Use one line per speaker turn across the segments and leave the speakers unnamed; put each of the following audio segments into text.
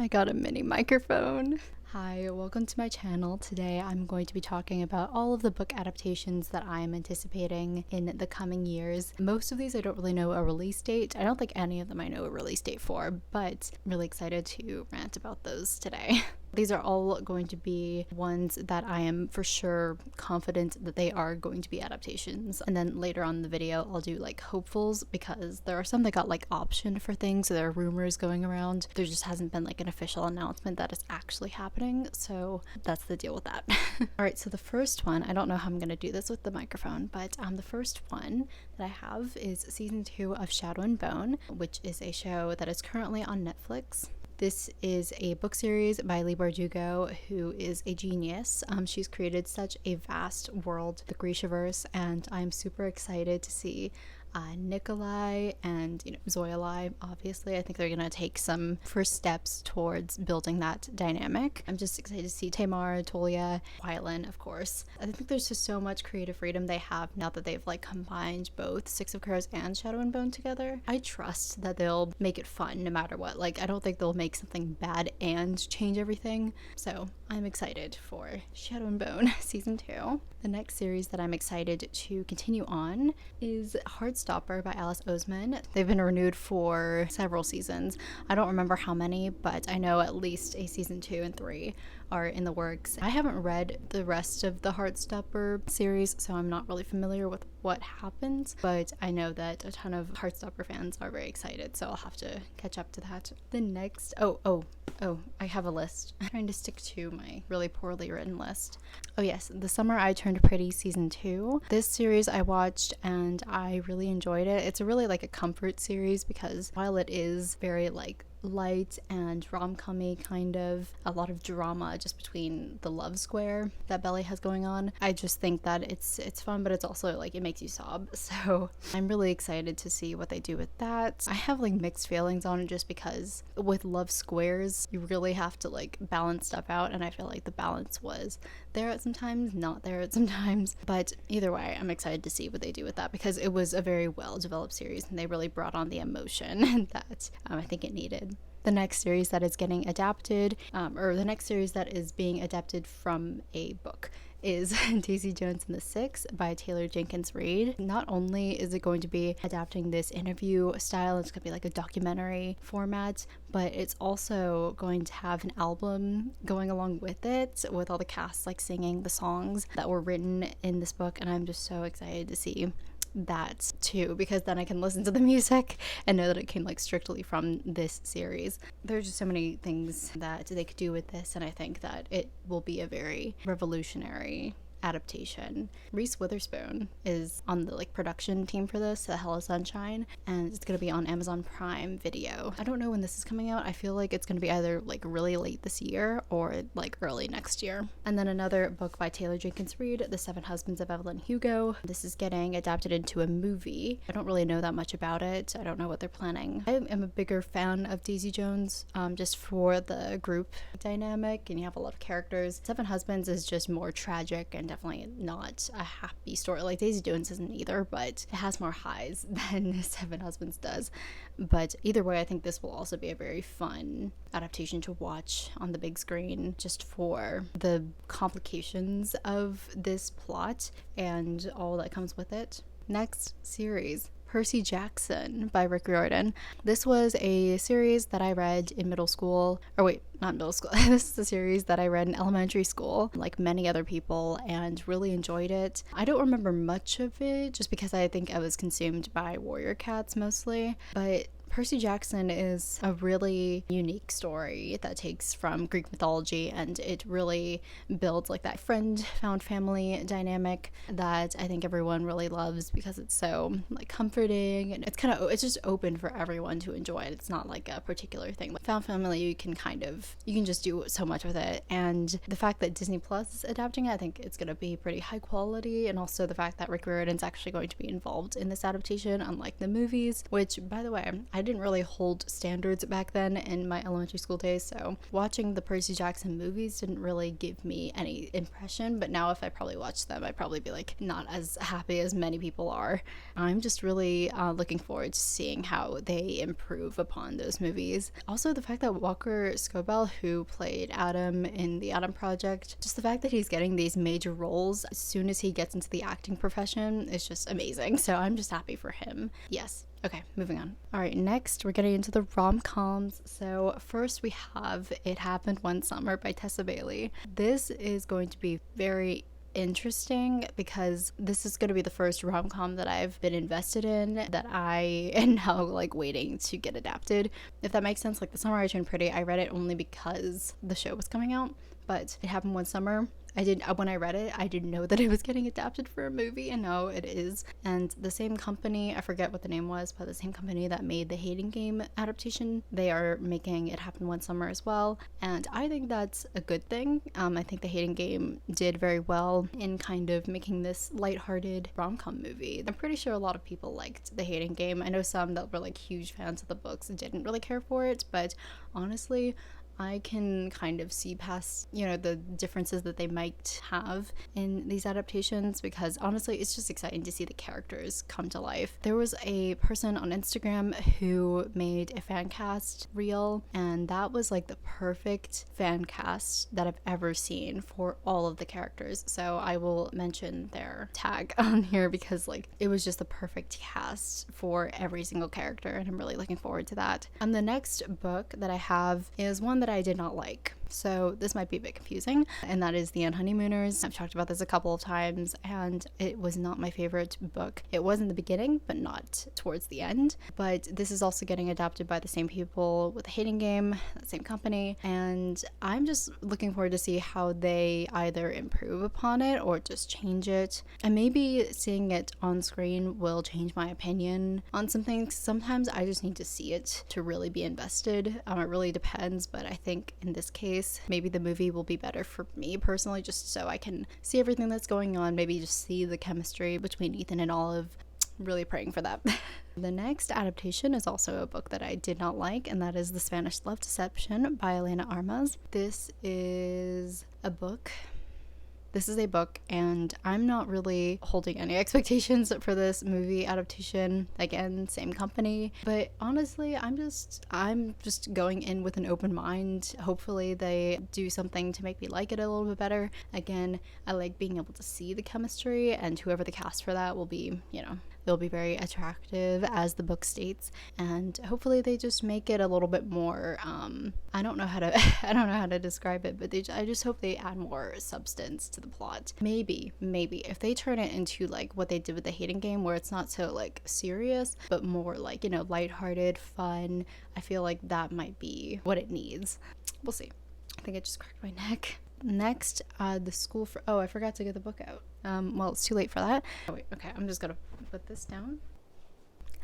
I got a mini microphone. Hi, welcome to my channel. Today I'm going to be talking about all of the book adaptations that I am anticipating in the coming years. Most of these I don't really know a release date. I don't think any of them I know a release date for, but I'm really excited to rant about those today. These are all going to be ones that I am for sure confident that they are going to be adaptations. And then later on in the video, I'll do like hopefuls because there are some that got like optioned for things. So there are rumors going around. There just hasn't been like an official announcement that is actually happening. So that's the deal with that. All right, so the first one, I don't know how I'm going to do this with the microphone, but the first one that I have is season 2 of Shadow and Bone, which is a show that is currently on Netflix. This is a book series by Leigh Bardugo, who is a genius. She's created such a vast world, the Grishaverse, and I'm super excited to see Nikolai and Zoyalai. Obviously, I think they're gonna take some first steps towards building that dynamic. I'm just excited to see Tamar, Tolia, Wylan, of course. I think there's just so much creative freedom they have now that they've like combined both Six of Crows and Shadow and Bone together. I trust that they'll make it fun no matter what. Like, I don't think they'll make something bad and change everything. So I'm excited for Shadow and Bone season 2. The next series that I'm excited to continue on is Heartstopper by Alice Oseman. They've been renewed for several seasons. I don't remember how many, but I know at least a season 2 and 3 are in the works. I haven't read the rest of the Heartstopper series, so I'm not really familiar with what happens, but I know that a ton of Heartstopper fans are very excited, so I'll have to catch up to that. The next, I have a list. I'm trying to stick to my really poorly written list. Oh yes, The Summer I Turned Pretty season 2. This series I watched and I really enjoyed it. It's a really like a comfort series because while it is very like light and rom-com-y, kind of a lot of drama just between the love square that Belly has going on. I just think that it's fun, but it's also like it makes you sob, so I'm really excited to see what they do with that. I have like mixed feelings on it just because with love squares you really have to like balance stuff out, and I feel like the balance was there at sometimes, not there at sometimes, but either way I'm excited to see what they do with that because it was a very well developed series and they really brought on the emotion that I think it needed. The next series that is getting adapted, or the next series that is being adapted from a book, is Daisy Jones and the Six by Taylor Jenkins Reid. Not only is it going to be adapting this interview style, it's going to be like a documentary format, but it's also going to have an album going along with it with all the cast like singing the songs that were written in this book, and I'm just so excited to see that too, because then I can listen to the music and know that it came like strictly from this series. There's just so many things that they could do with this, and I think that it will be a very revolutionary adaptation. Reese Witherspoon is on the like production team for this, The Hell is Sunshine, and it's going to be on Amazon Prime Video. I don't know when this is coming out. I feel like it's going to be either like really late this year or like early next year. And then another book by Taylor Jenkins Reid, The Seven Husbands of Evelyn Hugo. This is getting adapted into a movie. I don't really know that much about it. I don't know what they're planning. I am a bigger fan of Daisy Jones just for the group dynamic, and you have a lot of characters. Seven Husbands is just more tragic and definitely not a happy story. Like Daisy Jones isn't either, but it has more highs than Seven Husbands does. But either way, I think this will also be a very fun adaptation to watch on the big screen just for the complications of this plot and all that comes with it. Next series, Percy Jackson by Rick Riordan. This was a series that I read in middle school, or wait, not middle school. This is a series that I read in elementary school, like many other people, and really enjoyed it. I don't remember much of it just because I think I was consumed by Warrior Cats mostly, but Percy Jackson is a really unique story that takes from Greek mythology, and it really builds like that friend found family dynamic that I think everyone really loves because it's so like comforting, and it's just open for everyone to enjoy it. It's not like a particular thing. Like found family, you can just do so much with it, and the fact that Disney Plus is adapting it, I think it's going to be pretty high quality, and also the fact that Rick Riordan's actually going to be involved in this adaptation, unlike the movies, which by the way, I I didn't really hold standards back then in my elementary school days, so watching the Percy Jackson movies didn't really give me any impression, but now if I probably watched them, I'd probably be like not as happy as many people are. I'm just really looking forward to seeing how they improve upon those movies. Also, the fact that Walker Scobell, who played Adam in the Adam Project, just the fact that he's getting these major roles as soon as he gets into the acting profession is just amazing. So I'm just happy for him. Yes. Okay, moving on. All right, next we're getting into the rom-coms. So first we have It Happened One Summer by Tessa Bailey. This is going to be very interesting because this is going to be the first rom-com that I've been invested in that I am now like waiting to get adapted, if that makes sense. Like The Summer I Turned Pretty, I read it only because the show was coming out, but It Happened One Summer, when I read it, I didn't know that it was getting adapted for a movie, and now it is. And the same company, I forget what the name was, but the same company that made the Hating Game adaptation, they are making It Happened One Summer as well, and I think that's a good thing. I think the Hating Game did very well in kind of making this lighthearted rom-com movie. I'm pretty sure a lot of people liked the Hating Game. I know some that were like huge fans of the books and didn't really care for it, but honestly, I can kind of see past, the differences that they might have in these adaptations, because honestly, it's just exciting to see the characters come to life. There was a person on Instagram who made a fan cast reel, and that was like the perfect fan cast that I've ever seen for all of the characters. So I will mention their tag on here because like it was just the perfect cast for every single character, and I'm really looking forward to that. And the next book that I have is one that I did not like. So this might be a bit confusing, and that is The Unhoneymooners. I've talked about this a couple of times, and it was not my favorite book. It was in the beginning, but not towards the end. But this is also getting adapted by the same people with The Hating Game, that same company, and I'm just looking forward to see how they either improve upon it or just change it. And maybe seeing it on screen will change my opinion on some things. Sometimes I just need to see it to really be invested. It really depends, but I think in this case, maybe the movie will be better for me personally, just so I can see everything that's going on, maybe just see the chemistry between Ethan and Olive. Really praying for that. The next adaptation is also a book that I did not like, and that is The Spanish Love Deception by Elena Armas. This is a book, and I'm not really holding any expectations for this movie adaptation. Again, same company, but honestly, I'm just going in with an open mind. Hopefully they do something to make me like it a little bit better. Again, I like being able to see the chemistry, and whoever the cast for that will be, they'll be very attractive, as the book states, and hopefully they just make it a little bit more I don't know how to describe it, but I just hope they add more substance to the plot. Maybe if they turn it into like what they did with The Hating Game, where it's not so like serious but more like, lighthearted, fun. I feel like that might be what it needs. We'll see. I think I just cracked my neck. Next, The School for... Oh, I forgot to get the book out. Well, it's too late for that. Oh, wait, okay, I'm just gonna put this down.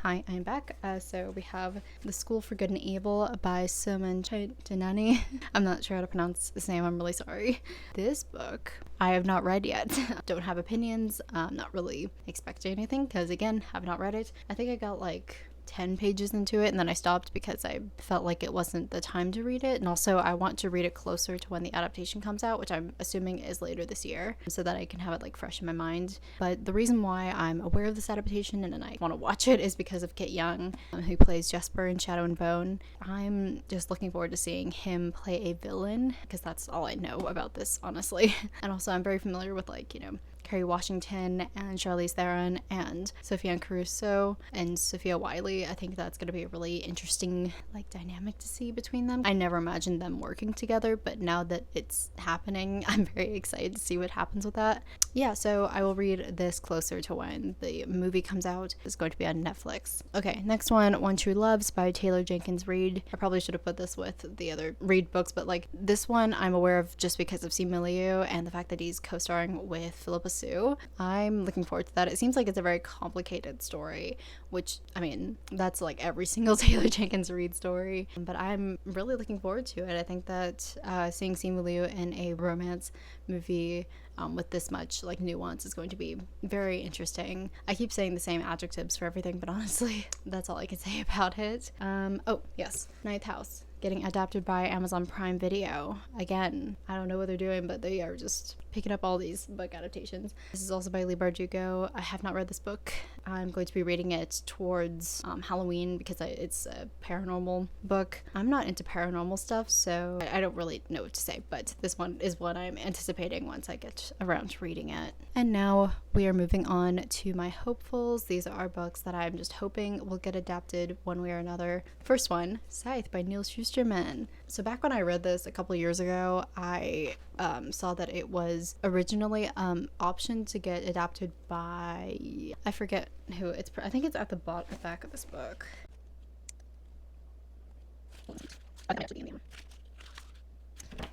Hi, I'm back. So we have The School for Good and Evil by Suman Chainani. I'm not sure how to pronounce this name, I'm really sorry. This book I have not read yet. Don't have opinions. I'm not really expecting anything, because again, have not read it. I think I got like 10 pages into it, and then I stopped because I felt like it wasn't the time to read it, and also I want to read it closer to when the adaptation comes out, which I'm assuming is later this year, so that I can have it like fresh in my mind. But the reason why I'm aware of this adaptation and I want to watch it is because of Kit Young, who plays Jesper in Shadow and Bone. I'm just looking forward to seeing him play a villain, because that's all I know about this, honestly. And also I'm very familiar with Kerry Washington and Charlize Theron and Sophia Caruso and Sophia Wiley. I think that's going to be a really interesting dynamic to see between them. I never imagined them working together, but now that it's happening, I'm very excited to see what happens with that. Yeah, so I will read this closer to when the movie comes out. It's going to be on Netflix. Okay, next one, One True Loves by Taylor Jenkins Reid. I probably should have put this with the other Reid books, but this one I'm aware of just because of C. Milieu and the fact that he's co-starring with Philippa pursue. I'm looking forward to that. It seems like it's a very complicated story, which, I mean, that's like every single Taylor Jenkins Reid story, but I'm really looking forward to it. I think that seeing Simu Liu in a romance movie with this much like nuance is going to be very interesting. I keep saying the same adjectives for everything, but honestly, that's all I can say about it. Oh yes, Ninth House getting adapted by Amazon Prime Video. Again, I don't know what they're doing, but they are just picking up all these book adaptations. This is also by Leigh Bardugo. I have not read this book. I'm going to be reading it towards Halloween because it's a paranormal book. I'm not into paranormal stuff, so I don't really know what to say, but this one is what I'm anticipating once I get around to reading it. And now we are moving on to my hopefuls. These are books that I'm just hoping will get adapted one way or another. First one, Scythe by Neil Shusterman. So back when I read this a couple years ago, I saw that it was originally optioned to get adapted by, I forget who, I think it's at the back of this book.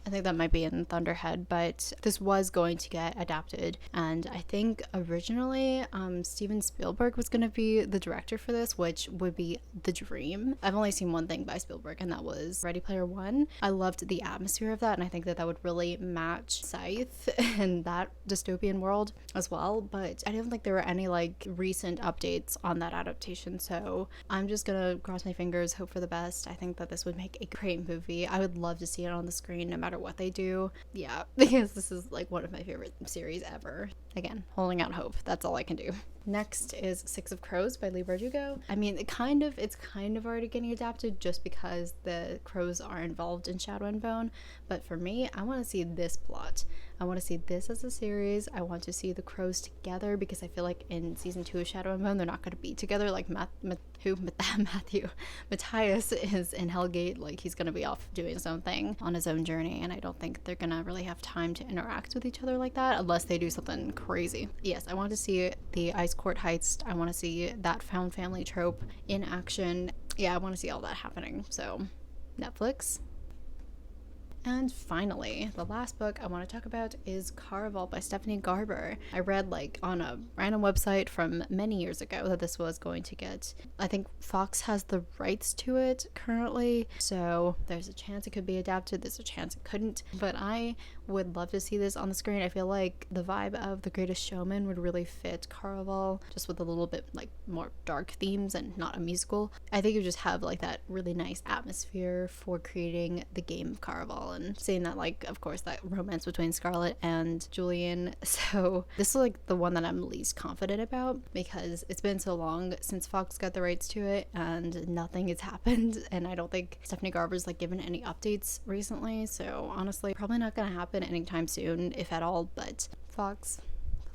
I think that might be in Thunderhead, but this was going to get adapted, and I think originally Steven Spielberg was going to be the director for this, which would be the dream. I've only seen one thing by Spielberg, and that was Ready Player One. I loved the atmosphere of that, and I think that would really match Scythe and that dystopian world as well, but I don't think there were any like recent updates on that adaptation, so I'm just gonna cross my fingers, hope for the best. I think that this would make a great movie. I would love to see it on the screen no matter what they do. Yeah, because this is like one of my favorite series ever. Again, holding out hope. That's all I can do. Next is Six of Crows by Leigh Bardugo. I mean, it's kind of already getting adapted just because the crows are involved in Shadow and Bone, but for me, I want to see this plot. I want to see this as a series. I want to see the crows together because I feel like in season 2 of Shadow and Bone, they're not going to be together. Like Matthias is in Hellgate, like he's going to be off doing his own thing on his own journey, and I don't think they're going to really have time to interact with each other like that unless they do something crazy. Yes, I want to see the Ice Court heist. I want to see that found family trope in action. Yeah, I want to see all that happening. So, Netflix. And finally, the last book I want to talk about is Caraval by Stephanie Garber. I read like on a random website from many years ago that this was going to get, I think Fox has the rights to it currently, so there's a chance it could be adapted, there's a chance it couldn't, but I would love to see this on the screen. I feel like the vibe of The Greatest Showman would really fit Caraval, just with a little bit like more dark themes and not a musical. I think it would just have like that really nice atmosphere for creating the game of Caraval and seeing that, like, of course, that romance between Scarlett and Julian. So this is like the one that I'm least confident about because it's been so long since Fox got the rights to it and nothing has happened, and I don't think Stephanie Garber's like given any updates recently, so honestly probably not gonna happen anytime soon, if at all. But Fox,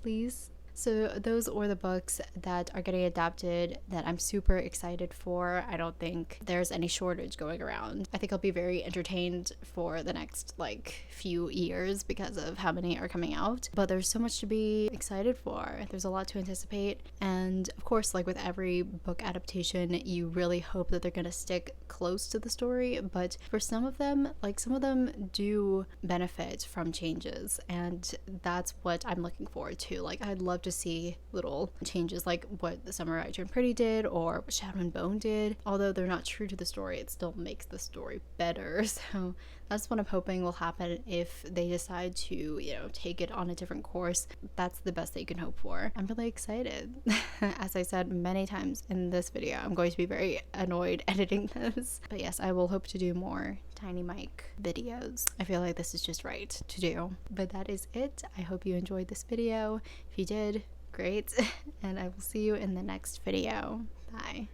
please. So those were the books that are getting adapted that I'm super excited for. I don't think there's any shortage going around. I think I'll be very entertained for the next like few years because of how many are coming out. But there's so much to be excited for. There's a lot to anticipate. And of course, like with every book adaptation, you really hope that they're going to stick close to the story. But for some of them, like some of them do benefit from changes. And that's what I'm looking forward to. Like I'd love to see little changes like what The Summer I Turned Pretty did or what Shadow and Bone did. Although they're not true to the story, it still makes the story better. So that's what I'm hoping will happen if they decide to, you know, take it on a different course. That's the best that you can hope for. I'm really excited. As I said many times in this video, I'm going to be very annoyed editing this. But yes, I will hope to do more Tiny Mike videos. I feel like this is just right to do. But that is it. I hope you enjoyed this video. If you did, great. And I will see you in the next video. Bye.